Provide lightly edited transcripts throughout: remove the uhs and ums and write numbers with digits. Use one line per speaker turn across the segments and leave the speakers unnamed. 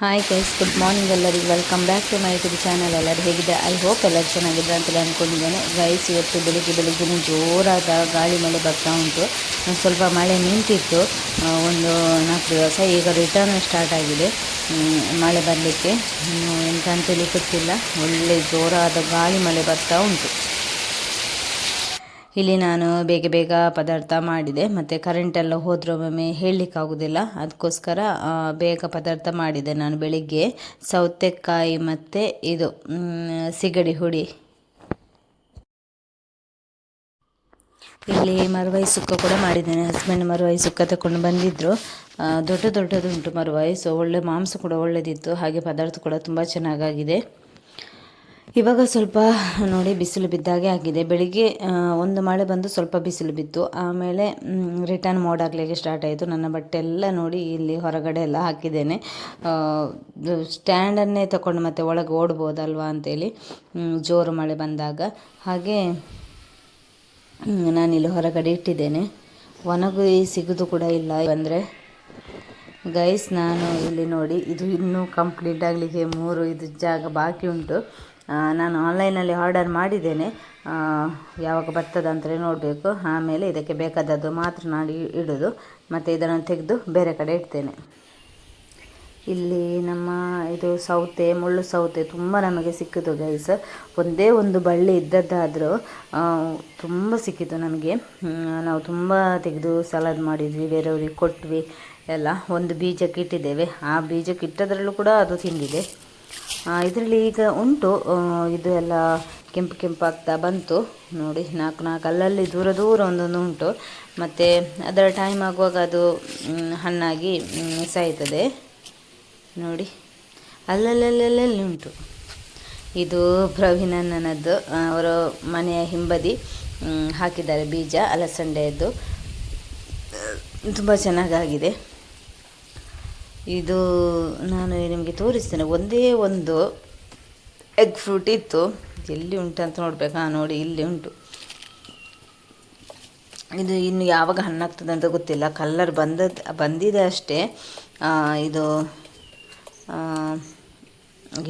Hi guys, good morning ಎಲ್ಲರಿಗೂ. Welcome back to my YouTube channel. ಎಲ್ಲರೂ ಹೇಗಿದೆ? I hope ಎಲ್ಲರೂ ಚೆನ್ನಾಗಿದ್ದಾರೆ ಅಂತಲೇ ಅಂದ್ಕೊಂಡಿದ್ದೇನೆ. ಗೈಸ್, ಇವತ್ತು ಬೆಳಿಗ್ಗೆ ಜೋರಾದ ಗಾಳಿ ಮಳೆ ಬರ್ತಾ ಉಂಟು. ಸ್ವಲ್ಪ ಮಳೆ ನಿಂತಿತ್ತು ಒಂದು 4 ದಿವಸ. ಈಗ ರಿಟರ್ನ್ ಸ್ಟಾರ್ಟ್ ಆಗಿದೆ ಮಳೆ ಬರಲಿಕ್ಕೆ. ಎಂತ ಅಂತೇಳಿ ಗೊತ್ತಿಲ್ಲ, ಒಳ್ಳೆ ಜೋರಾದ ಗಾಳಿ ಮಳೆ ಬರ್ತಾ ಉಂಟು. ಇಲ್ಲಿ ನಾನು ಬೇಗ ಪದಾರ್ಥ ಮಾಡಿದೆ, ಮತ್ತು ಕರೆಂಟೆಲ್ಲ ಹೋದರೂ ಒಮ್ಮೆ ಹೇಳಲಿಕ್ಕಾಗೋದಿಲ್ಲ. ಅದಕ್ಕೋಸ್ಕರ ಬೇಗ ಪದಾರ್ಥ ಮಾಡಿದೆ ನಾನು. ಬೆಳಿಗ್ಗೆ ಸೌತೆಕಾಯಿ ಮತ್ತು ಇದು ಸಿಗಡಿ ಹುಡಿ. ಇಲ್ಲಿ ಮರುವಾಯಿ ಸುಕ್ಕ ಕೂಡ ಮಾಡಿದ್ದೇನೆ. ಹಸ್ಬೆಂಡ್ ಮರುವಾಯಿ ಸುಕ್ಕ ತಗೊಂಡು ಬಂದಿದ್ದರು. ದೊಡ್ಡದುಂಟು ಮರುವಾಯಿ, ಸೊ ಒಳ್ಳೆ ಮಾಂಸ ಕೂಡ ಒಳ್ಳೆದಿತ್ತು. ಹಾಗೆ ಪದಾರ್ಥ ಕೂಡ ತುಂಬ ಚೆನ್ನಾಗಾಗಿದೆ. ಇವಾಗ ಸ್ವಲ್ಪ ನೋಡಿ ಬಿಸಿಲು ಬಿದ್ದಾಗೆ ಆಗಿದೆ. ಬೆಳಿಗ್ಗೆ ಒಂದು ಮಳೆ ಬಂದು ಸ್ವಲ್ಪ ಬಿಸಿಲು ಬಿತ್ತು. ಆಮೇಲೆ ರಿಟರ್ನ್ ಮೋಡ್ ಆಗಲಿಕ್ಕೆ ಸ್ಟಾರ್ಟ್ ಆಯಿತು. ನನ್ನ ಬಟ್ಟೆ ಎಲ್ಲ ನೋಡಿ ಇಲ್ಲಿ ಹೊರಗಡೆ ಎಲ್ಲ ಹಾಕಿದ್ದೇನೆ. ಸ್ಟ್ಯಾಂಡನ್ನೇ ತಗೊಂಡು ಮತ್ತೆ ಒಳಗೆ ಓಡ್ಬೋದಲ್ವಾ ಅಂತೇಳಿ, ಜೋರು ಮಳೆ ಬಂದಾಗ. ಹಾಗೆ ನಾನಿಲ್ಲಿ ಹೊರಗಡೆ ಇಟ್ಟಿದ್ದೇನೆ. ಒಣಗಿ ಸಿಗೋದು ಕೂಡ ಇಲ್ಲ. ಅಂದರೆ ಗೈಸ್, ನಾನು ಇಲ್ಲಿ ನೋಡಿ, ಇದು ಇನ್ನೂ ಕಂಪ್ಲೀಟ್ ಆಗಲಿಕ್ಕೆ 3 ಇದು ಜಾಗ ಬಾಕಿ ಉಂಟು. ನಾನು ಆನ್ಲೈನಲ್ಲಿ ಆರ್ಡರ್ ಮಾಡಿದ್ದೇನೆ. ಯಾವಾಗ ಬರ್ತದೆ ಅಂತಲೇ ನೋಡಬೇಕು. ಆಮೇಲೆ ಇದಕ್ಕೆ ಬೇಕಾದದ್ದು ಮಾತ್ರ ನಾನು ಇಡೋದು, ಮತ್ತು ಇದನ್ನು ತೆಗೆದು ಬೇರೆ ಕಡೆ ಇಡ್ತೇನೆ. ಇಲ್ಲಿ ನಮ್ಮ ಇದು ಮುಳ್ಳು ಸೌತೆ ತುಂಬ ನಮಗೆ ಸಿಕ್ಕಿತು ಗೈಸ್. ಒಂದೇ ಒಂದು ಬಳ್ಳಿ ಇದ್ದದ್ದಾದರೂ ತುಂಬ ಸಿಕ್ಕಿತು ನಮಗೆ. ನಾವು ತುಂಬ ತೆಗೆದು ಸಲಾಡ್ ಮಾಡಿದ್ವಿ, ಬೇರೆಯವ್ರಿಗೆ ಕೊಟ್ವಿ ಎಲ್ಲ. ಒಂದು ಬೀಜಕ್ಕೆ ಇಟ್ಟಿದ್ದೇವೆ. ಆ ಬೀಜಕ್ಕೆ ಇಟ್ಟದ್ರಲ್ಲೂ ಕೂಡ ಅದು ತಿಂದಿದೆ. ಇದರಲ್ಲಿ ಈಗ ಉಂಟು, ಇದು ಎಲ್ಲ ಕೆಂಪು ಆಗ್ತಾ ಬಂತು ನೋಡಿ. 4 ಅಲ್ಲಲ್ಲಿ ದೂರ ಒಂದೊಂದು ಉಂಟು. ಮತ್ತು ಅದರ ಟೈಮ್ ಆಗುವಾಗ ಅದು ಹಣ್ಣಾಗಿ ಸಾಯ್ತದೆ ನೋಡಿ. ಅಲ್ಲಲ್ಲಿ ಉಂಟು. ಇದು ಪ್ರವೀಣಣ್ಣನದ್ದು, ಅವರ ಮನೆಯ ಹಿಂಬದಿ ಹಾಕಿದ್ದಾರೆ ಬೀಜ, ಅಲಸಂಡೆಯದ್ದು. ತುಂಬ ಚೆನ್ನಾಗಾಗಿದೆ. ಇದು ನಾನು ನಿಮಗೆ ತೋರಿಸ್ತೇನೆ. ಒಂದೇ ಒಂದು ಎಗ್ ಫ್ರೂಟ್ ಇತ್ತು. ಎಲ್ಲಿ ಉಂಟು ಅಂತ ನೋಡಬೇಕಾ? ನೋಡಿ, ಇಲ್ಲಿ ಉಂಟು. ಇದು ಇನ್ನು ಯಾವಾಗ ಹಣ್ಣಾಗ್ತದೆ ಅಂತ ಗೊತ್ತಿಲ್ಲ. ಕಲ್ಲರ್ ಬಂದಿದೆ ಅಷ್ಟೇ. ಇದು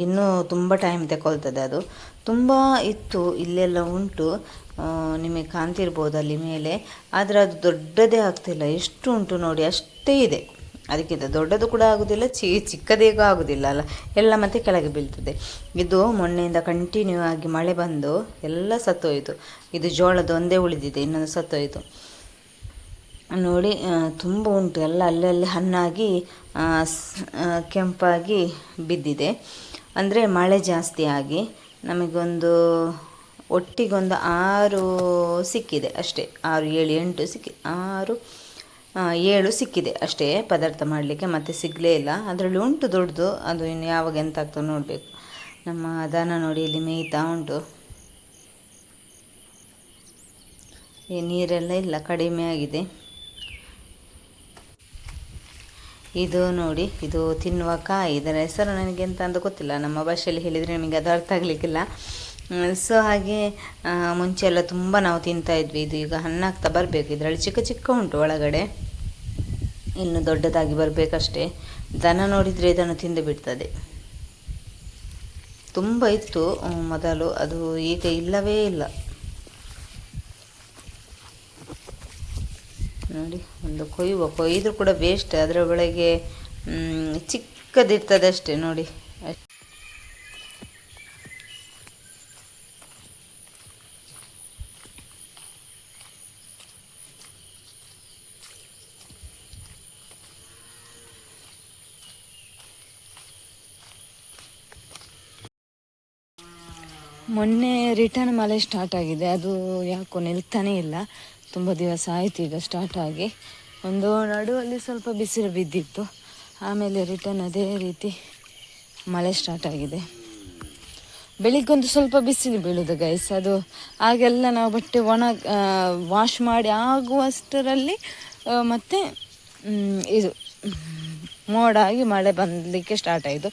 ಇನ್ನೂ ತುಂಬ ಟೈಮ್ ತಗೊಳ್ತದೆ. ಅದು ತುಂಬ ಇತ್ತು, ಇಲ್ಲೆಲ್ಲ ಉಂಟು. ನಿಮಗೆ ಕಾಣ್ತಿರ್ಬೋದು ಅಲ್ಲಿ ಮೇಲೆ. ಆದರೆ ಅದು ದೊಡ್ಡದೇ ಆಗ್ತಿಲ್ಲ. ಎಷ್ಟು ಉಂಟು ನೋಡಿ, ಅಷ್ಟೇ ಇದೆ. ಅದಕ್ಕಿಂತ ದೊಡ್ಡದು ಕೂಡ ಆಗೋದಿಲ್ಲ, ಚಿಕ್ಕದೇಗೂ ಆಗೋದಿಲ್ಲ ಅಲ್ಲ, ಎಲ್ಲ ಮತ್ತೆ ಕೆಳಗೆ ಬೀಳ್ತದೆ. ಇದು ಮೊನ್ನೆಯಿಂದ ಕಂಟಿನ್ಯೂ ಆಗಿ ಮಳೆ ಬಂದು ಎಲ್ಲ ಸತ್ತೋಯಿತು. ಇದು ಜೋಳದ ಒಂದೇ ಉಳಿದಿದೆ, ಇನ್ನೊಂದು ಸತ್ತೋಯಿತು ನೋಡಿ. ತುಂಬ ಉಂಟು, ಎಲ್ಲ ಅಲ್ಲಲ್ಲಿ ಹಣ್ಣಾಗಿ ಕೆಂಪಾಗಿ ಬಿದ್ದಿದೆ. ಅಂದರೆ ಮಳೆ ಜಾಸ್ತಿ ಆಗಿ ನಮಗೊಂದು ಒಟ್ಟಿಗೊಂದು 6 ಸಿಕ್ಕಿದೆ ಅಷ್ಟೇ. 6, 7, 8 ಸಿಕ್ಕಿದೆ. 7 ಸಿಕ್ಕಿದೆ ಅಷ್ಟೇ ಪದಾರ್ಥ ಮಾಡಲಿಕ್ಕೆ. ಮತ್ತೆ ಸಿಗಲೇ ಇಲ್ಲ. ಅದರಲ್ಲಿ ಉಂಟು ದೊಡ್ಡದು, ಅದು ಇನ್ನು ಯಾವಾಗ ಎಂತ ಆಗ್ತದೆ ನೋಡಬೇಕು. ನಮ್ಮ ದನ ನೋಡಿ ಇಲ್ಲಿ ಮೇಯ್ತಾ ಉಂಟು. ಈ ನೀರೆಲ್ಲ ಇಲ್ಲ, ಕಡಿಮೆ ಆಗಿದೆ. ಇದು ನೋಡಿ, ಇದು ತಿನ್ನುವ ಕಾಯಿ. ಇದರ ಹೆಸರು ನನಗೆ ಎಂತ ಅಂತ ಗೊತ್ತಿಲ್ಲ. ನಮ್ಮ ಭಾಷೆಯಲ್ಲಿ ಹೇಳಿದರೆ ನಿಮಗೆ ಅದು ಅರ್ಥ ಆಗಲಿಕ್ಕಿಲ್ಲ. ಸೊ ಹಾಗೆ ಮುಂಚೆ ಎಲ್ಲ ತುಂಬ ನಾವು ತಿಂತಾಯಿದ್ವಿ. ಇದು ಈಗ ಹಣ್ಣಾಗ್ತಾ ಬರಬೇಕು. ಇದರಲ್ಲಿ ಚಿಕ್ಕ ಉಂಟು ಒಳಗಡೆ, ಇನ್ನು ದೊಡ್ಡದಾಗಿ ಬರಬೇಕಷ್ಟೇ. ದನ ನೋಡಿದರೆ ಇದನ್ನು ತಿಂದು ಬಿಡ್ತದೆ. ತುಂಬ ಇತ್ತು ಮೊದಲು, ಅದು ಈಗ ಇಲ್ಲವೇ ಇಲ್ಲ ನೋಡಿ. ಒಂದು ಕೊಯ್ದರೂ ಕೂಡ ವೇಸ್ಟ್. ಅದರ ಒಳಗೆ ಚಿಕ್ಕದಿರ್ತದೆ ಅಷ್ಟೇ ನೋಡಿ. ಮೊನ್ನೆ ರಿಟರ್ನ್ ಮಳೆ ಸ್ಟಾರ್ಟ್ ಆಗಿದೆ. ಅದು ಯಾಕೋ ನಿಲ್ತಾನೇ ಇಲ್ಲ. ತುಂಬ ದಿವಸ ಆಯಿತು ಈಗ ಸ್ಟಾರ್ಟ್ ಆಗಿ. ಒಂದು ನಡುವಲ್ಲಿ ಸ್ವಲ್ಪ ಬಿಸಿಲು ಬಿದ್ದಿತ್ತು, ಆಮೇಲೆ ರಿಟರ್ನ್ ಅದೇ ರೀತಿ ಮಳೆ ಸ್ಟಾರ್ಟ್ ಆಗಿದೆ. ಬೆಳಿಗ್ಗೊಂದು ಸ್ವಲ್ಪ ಬಿಸಿಲು ಬೀಳೋದು ಗೈಸ್. ಅದು ಆಗೆಲ್ಲ ನಾವು ಬಟ್ಟೆ ವಾಶ್ ಮಾಡಿ ಆಗುವಷ್ಟರಲ್ಲಿ ಮತ್ತೆ ಇದು ಮೋಡಾಗಿ ಮಳೆ ಬಂದಲಿಕ್ಕೆ ಸ್ಟಾರ್ಟ್ ಆಯಿತು.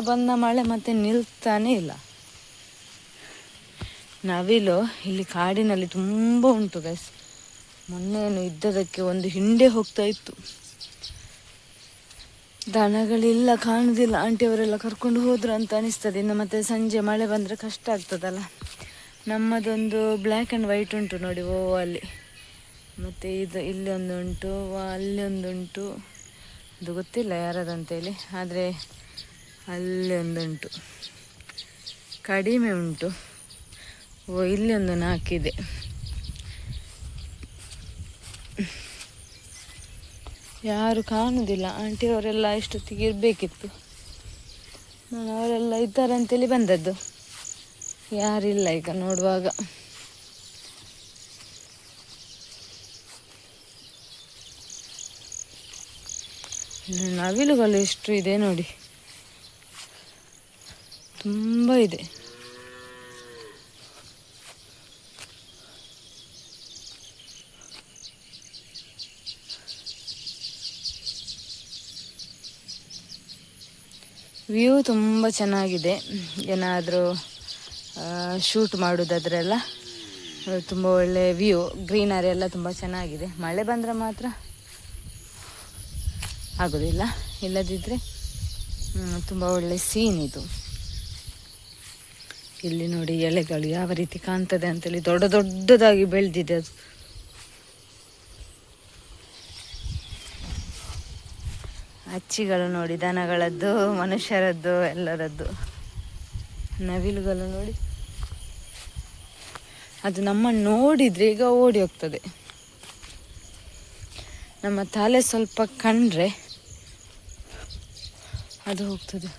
ಬಂದ ಮಳೆ ಮತ್ತೆ ನಿಲ್ತಾನೇ ಇಲ್ಲ. ನವಿಲು ಇಲ್ಲಿ ಕಾಡಿನಲ್ಲಿ ತುಂಬ ಉಂಟು ಗೈಸ್. ಮೊನ್ನೆಯನ್ನು ಇದ್ದದಕ್ಕೆ ಒಂದು ಹಿಂಡೆ ಹೋಗ್ತಾ ಇತ್ತು. ದನಗಳಿಲ್ಲ, ಕಾಣುವುದಿಲ್ಲ. ಆಂಟಿಯವರೆಲ್ಲ ಕರ್ಕೊಂಡು ಹೋದ್ರು ಅಂತ ಅನಿಸ್ತದೆ. ಇನ್ನು ಮತ್ತೆ ಸಂಜೆ ಮಳೆ ಬಂದರೆ ಕಷ್ಟ ಆಗ್ತದಲ್ಲ. ನಮ್ಮದೊಂದು ಬ್ಲ್ಯಾಕ್ ಆ್ಯಂಡ್ ವೈಟ್ ಉಂಟು ನೋಡಿ, ಅಲ್ಲಿ. ಮತ್ತು ಇದು ಇಲ್ಲಿ ಒಂದು ಉಂಟು, ಅಲ್ಲಿ ಒಂದುಂಟು. ಅದು ಗೊತ್ತಿಲ್ಲ ಯಾರದಂತೇಳಿ, ಆದರೆ ಅಲ್ಲಿ ಒಂದುಂಟು. ಕಡಿಮೆ ಉಂಟು. ಇಲ್ಲಿ ಒಂದು 4 ಇದೆ. ಯಾರು ಕಾಣುವುದಿಲ್ಲ. ಆಂಟಿಯವರೆಲ್ಲ ಇಷ್ಟೊತ್ತಿಗೆ ಇರಬೇಕಿತ್ತು. ನಾನು ಅವರೆಲ್ಲ ಇದ್ದಾರೆ ಅಂತೇಳಿ ಬಂದದ್ದು. ಯಾರಿಲ್ಲ ಈಗ ನೋಡುವಾಗ. ನವಿಲುಗಳು ಎಷ್ಟು ಇದೆ ನೋಡಿ, ತುಂಬ ಇದೆ. ವ್ಯೂ ತುಂಬ ಚೆನ್ನಾಗಿದೆ. ಏನಾದರೂ ಶೂಟ್ ಮಾಡೋದಾದ್ರೆಲ್ಲ ತುಂಬ ಒಳ್ಳೆಯ ವ್ಯೂ, ಗ್ರೀನರಿ ಎಲ್ಲ ತುಂಬ ಚೆನ್ನಾಗಿದೆ. ಮಳೆ ಬಂದರೆ ಮಾತ್ರ ಆಗೋದಿಲ್ಲ, ಇಲ್ಲದಿದ್ದರೆ ತುಂಬ ಒಳ್ಳೆ ಸೀನ್ ಇದು. ಇಲ್ಲಿ ನೋಡಿ ಎಲೆಗಳು ಯಾವ ರೀತಿ ಕಾಣ್ತದೆ ಅಂತೇಳಿ, ದೊಡ್ಡ ದೊಡ್ಡದಾಗಿ ಬೆಳೆದಿದೆ ಅದು. ಹಚ್ಚಿಗಳು ನೋಡಿ, ದನಗಳದ್ದು, ಮನುಷ್ಯರದ್ದು, ಎಲ್ಲರದ್ದು. ನವಿಲುಗಳು ನೋಡಿ, ಅದು ನಮ್ಮನ್ನು ನೋಡಿದರೆ ಈಗ ಓಡಿ ಹೋಗ್ತದೆ. ನಮ್ಮ ತಲೆ ಸ್ವಲ್ಪ ಕಂಡ್ರೆ ಅದು ಹೋಗ್ತದೆ.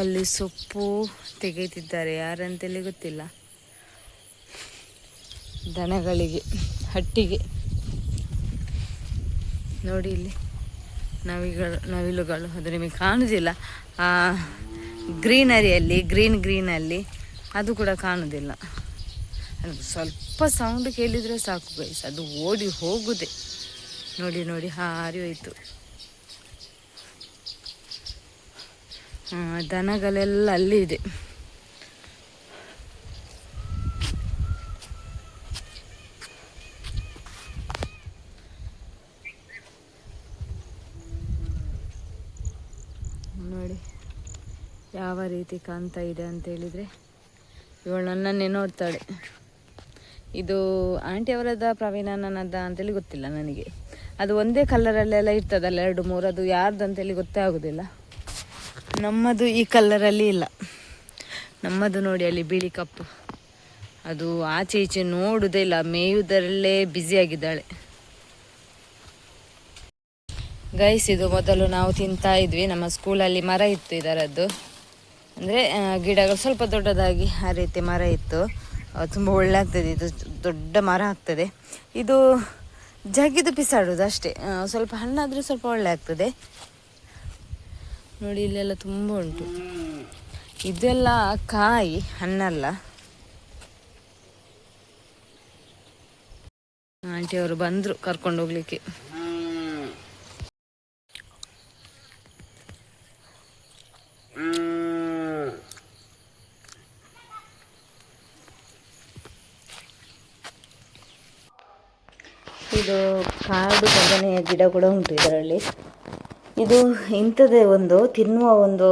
ಅಲ್ಲಿ ಸೊಪ್ಪು ತೆಗೆಯುತ್ತಿದ್ದಾರೆ, ಯಾರಂತೇಳಿ ಗೊತ್ತಿಲ್ಲ. ದನಗಳಿಗೆ, ಹಟ್ಟಿಗೆ ನೋಡಿ ಇಲ್ಲಿ ನವಿಲುಗಳು. ಅದು ನಿಮಗೆ ಕಾಣುವುದಿಲ್ಲ ಗ್ರೀನರಿಯಲ್ಲಿ, ಗ್ರೀನಲ್ಲಿ ಅದು ಕೂಡ ಕಾಣುವುದಿಲ್ಲ. ಅದು ಸ್ವಲ್ಪ ಸೌಂಡ್ ಕೇಳಿದರೆ ಸಾಕು ಗೈಸ್, ಅದು ಓಡಿ ಹೋಗುದೆ. ನೋಡಿ ನೋಡಿ ಹಾರಿ ಹೋಯಿತು. ದನಗಳೆಲ್ಲ ಅಲ್ಲಿ ಇದೆ. ನೋಡಿ ಯಾವ ರೀತಿ ಕಾಣ್ತಾ ಇದೆ ಅಂತ ಹೇಳಿದರೆ, ಇವಳು ನನ್ನನ್ನೇ ನೋಡ್ತಾಳೆ. ಇದು ಆಂಟಿಯವರದ, ಪ್ರವೀಣ ನನ್ನದ ಅಂತೇಳಿ ಗೊತ್ತಿಲ್ಲ ನನಗೆ. ಅದು ಒಂದೇ ಕಲರಲ್ಲೆಲ್ಲ ಇರ್ತದಲ್ಲ 2, 3, ಅದು ಯಾರ್ದು ಅಂತೇಳಿ ಗೊತ್ತೇ ಆಗೋದಿಲ್ಲ. ನಮ್ಮದು ಈ ಕಲರಲ್ಲಿ ಇಲ್ಲ. ನಮ್ಮದು ನೋಡಿ ಅಲ್ಲಿ ಬಿಳಿ ಕಪ್ಪು, ಅದು ಆಚೆ ಈಚೆ ನೋಡುವುದೇ ಇಲ್ಲ, ಮೇಯುವುದರಲ್ಲೇ ಬ್ಯುಸಿಯಾಗಿದ್ದಾಳೆ. ಗೈಸ್, ಇದು ಮೊದಲು ನಾವು ತಿಂತಾ ಇದ್ವಿ. ನಮ್ಮ ಸ್ಕೂಲಲ್ಲಿ ಮರ ಇತ್ತು ಇದರದ್ದು, ಅಂದರೆ ಗಿಡಗಳು ಸ್ವಲ್ಪ ದೊಡ್ಡದಾಗಿ ಆ ರೀತಿ ಮರ ಇತ್ತು. ತುಂಬ ಒಳ್ಳೆ ಆಗ್ತದೆ, ಇದು ದೊಡ್ಡ ಮರ ಆಗ್ತದೆ. ಇದು ಜಗಿದು ಬಿಸಾಡೋದು ಅಷ್ಟೇ, ಸ್ವಲ್ಪ ಹಣ್ಣಾದರೆ ಸ್ವಲ್ಪ ಒಳ್ಳೆ ಆಗ್ತದೆ. ನೋಡಿ ಇಲ್ಲೆಲ್ಲ ತುಂಬ ಉಂಟು. ಇದೆಲ್ಲ ಕಾಯಿ, ಹಣ್ಣಲ್ಲ. ಆಂಟಿಯವರು ಬಂದರು ಕರ್ಕೊಂಡು ಹೋಗ್ಲಿಕ್ಕೆ. ಇದು ಕಾಡು ಬದನೆಯ ಗಿಡ ಕೂಡ ಉಂಟು ಇದರಲ್ಲಿ. ಇದು ಇಂಥದ್ದೇ ಒಂದು ತಿನ್ನುವ ಒಂದು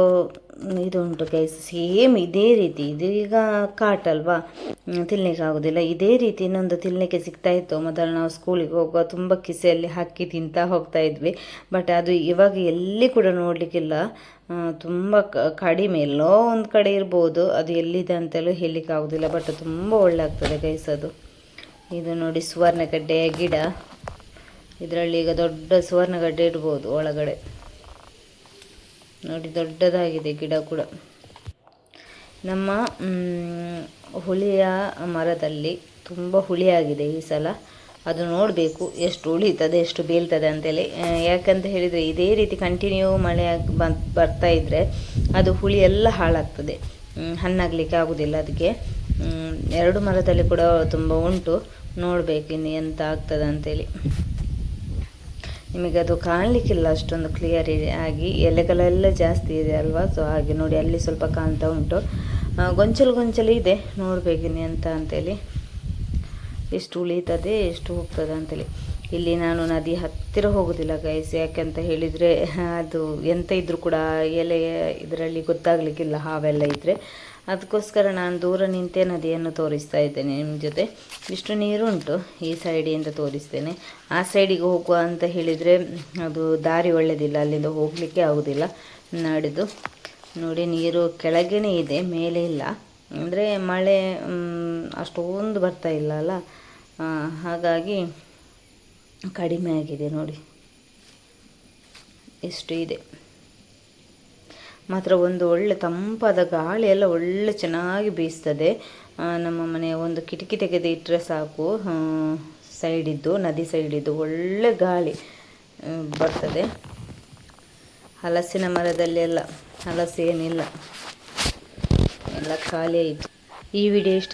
ಇದು ಉಂಟು ಗೈಸ್, ಸೇಮ್ ಇದೇ ರೀತಿ. ಇದು ಈಗ ಕಾಟಲ್ವಾ, ತಿನ್ನಲಿಕ್ಕೆ ಆಗೋದಿಲ್ಲ. ಇದೇ ರೀತಿ ಇನ್ನೊಂದು ತಿನ್ನಲಿಕ್ಕೆ ಸಿಗ್ತಾ ಇತ್ತು ಮೊದಲು. ನಾವು ಸ್ಕೂಲಿಗೆ ಹೋಗುವ ತುಂಬ ಕಿಸೆಯಲ್ಲಿ ಹಾಕಿ ತಿಂತಾ ಹೋಗ್ತಾ ಇದ್ವಿ. ಬಟ್ ಅದು ಇವಾಗ ಎಲ್ಲಿ ಕೂಡ ನೋಡಲಿಕ್ಕಿಲ್ಲ, ತುಂಬ ಕಡಿಮೆ. ಎಲ್ಲೋ ಒಂದು ಕಡೆ ಇರ್ಬೋದು, ಅದು ಎಲ್ಲಿದೆ ಅಂತೆಲ್ಲ ಹೇಳಲಿಕ್ಕೆ ಆಗೋದಿಲ್ಲ. ಬಟ್ ತುಂಬ ಒಳ್ಳೆ ಆಗ್ತದೆ ಗೈಸ್ ಅದು. ಇದು ನೋಡಿ ಸುವರ್ಣಗಡ್ಡೆಯ ಗಿಡ. ಇದರಲ್ಲಿ ಈಗ ದೊಡ್ಡ ಸುವರ್ಣಗಡ್ಡೆ ಇಡ್ಬೋದು ಒಳಗಡೆ. ನೋಡಿ ದೊಡ್ಡದಾಗಿದೆ ಗಿಡ ಕೂಡ. ನಮ್ಮ ಹುಳಿಯ ಮರದಲ್ಲಿ ತುಂಬ ಹುಳಿಯಾಗಿದೆ ಈ ಸಲ. ಅದು ನೋಡಬೇಕು ಎಷ್ಟು ಉಳಿತದೆ, ಎಷ್ಟು ಬೀಳ್ತದೆ ಅಂತೇಳಿ. ಯಾಕಂತ ಹೇಳಿದರೆ ಇದೇ ರೀತಿ ಕಂಟಿನ್ಯೂ ಮಳೆ ಬರ್ತಾ ಇದ್ದರೆ ಅದು ಹುಳಿ ಎಲ್ಲ ಹಾಳಾಗ್ತದೆ, ಹಣ್ಣಾಗಲಿಕ್ಕೆ ಆಗೋದಿಲ್ಲ. ಅದಕ್ಕೆ 2 ಮರದಲ್ಲಿ ಕೂಡ ತುಂಬ ಉಂಟು. ನೋಡಬೇಕು ಇನ್ನು ಎಂತ ಆಗ್ತದೆ ಅಂತೇಳಿ. ನಿಮಗೆ ಅದು ಕಾಣಲಿಕ್ಕಿಲ್ಲ ಅಷ್ಟೊಂದು ಕ್ಲಿಯರ್ ಆಗಿ, ಎಲೆಗಳೆಲ್ಲ ಜಾಸ್ತಿ ಇದೆ ಅಲ್ವಾ, ಸೊ ಹಾಗೆ ನೋಡಿ ಅಲ್ಲಿ ಸ್ವಲ್ಪ ಕಾಣ್ತಾ ಉಂಟು. ಗೊಂಚಲು ಇದೆ, ನೋಡಬೇಕಿನ್ನು ಎಂತ ಅಂತೇಳಿ, ಎಷ್ಟು ಉಳಿತದೆ ಎಷ್ಟು ಹೋಗ್ತದೆ ಅಂತೇಳಿ. ಇಲ್ಲಿ ನಾನು ನದಿ ಹತ್ತಿರ ಹೋಗೋದಿಲ್ಲ ಗೈಸ್, ಯಾಕಂತ ಹೇಳಿದರೆ ಅದು ಎಂತ ಇದ್ದರೂ ಕೂಡ ಎಲೆ ಇದರಲ್ಲಿ ಗೊತ್ತಾಗಲಿಕ್ಕಿಲ್ಲ, ಹಾವೆಲ್ಲ ಇದ್ದರೆ. ಅದಕ್ಕೋಸ್ಕರ ನಾನು ದೂರ ನಿಂತೇ ನದಿಯನ್ನು ತೋರಿಸ್ತಾ ಇದ್ದೇನೆ ನಿಮ್ಮ ಜೊತೆ. ಇಷ್ಟು ನೀರುಂಟು, ಈ ಸೈಡಿಂದ ತೋರಿಸ್ತೇನೆ. ಆ ಸೈಡಿಗೆ ಹೋಗುವ ಅಂತ ಹೇಳಿದರೆ ಅದು ದಾರಿ ಒಳ್ಳೆಯದಿಲ್ಲ, ಅಲ್ಲಿಂದ ಹೋಗಲಿಕ್ಕೆ ಆಗೋದಿಲ್ಲ. ನಾಡಿದ್ದು ನೋಡಿ, ನೀರು ಕೆಳಗೇ ಇದೆ, ಮೇಲೆ ಇಲ್ಲ. ಅಂದರೆ ಮಳೆ ಅಷ್ಟೊಂದು ಬರ್ತಾ ಇಲ್ಲ ಅಲ್ಲ, ಹಾಗಾಗಿ ಕಡಿಮೆ ಆಗಿದೆ. ನೋಡಿ ಎಷ್ಟು ಇದೆ ಮಾತ್ರ. ಒಂದು ಒಳ್ಳೆ ತಂಪಾದ ಗಾಳಿ ಎಲ್ಲ ಒಳ್ಳೆ ಚೆನ್ನಾಗಿ ಬೀಸ್ತದೆ. ನಮ್ಮ ಮನೆಯ ಒಂದು ಕಿಟಕಿ ತೆಗೆದು ಇಟ್ಟರೆ ಸಾಕು, ಸೈಡಿದ್ದು, ನದಿ ಸೈಡಿದ್ದು ಒಳ್ಳೆ ಗಾಳಿ ಬರ್ತದೆ. ಹಲಸಿನ ಮರದಲ್ಲಿ ಎಲ್ಲ ಹಲಸೇನಿಲ್ಲ, ಎಲ್ಲ ಖಾಲಿ ಆಯಿತು. ಈ ವಿಡಿಯೋ ಇಷ್ಟ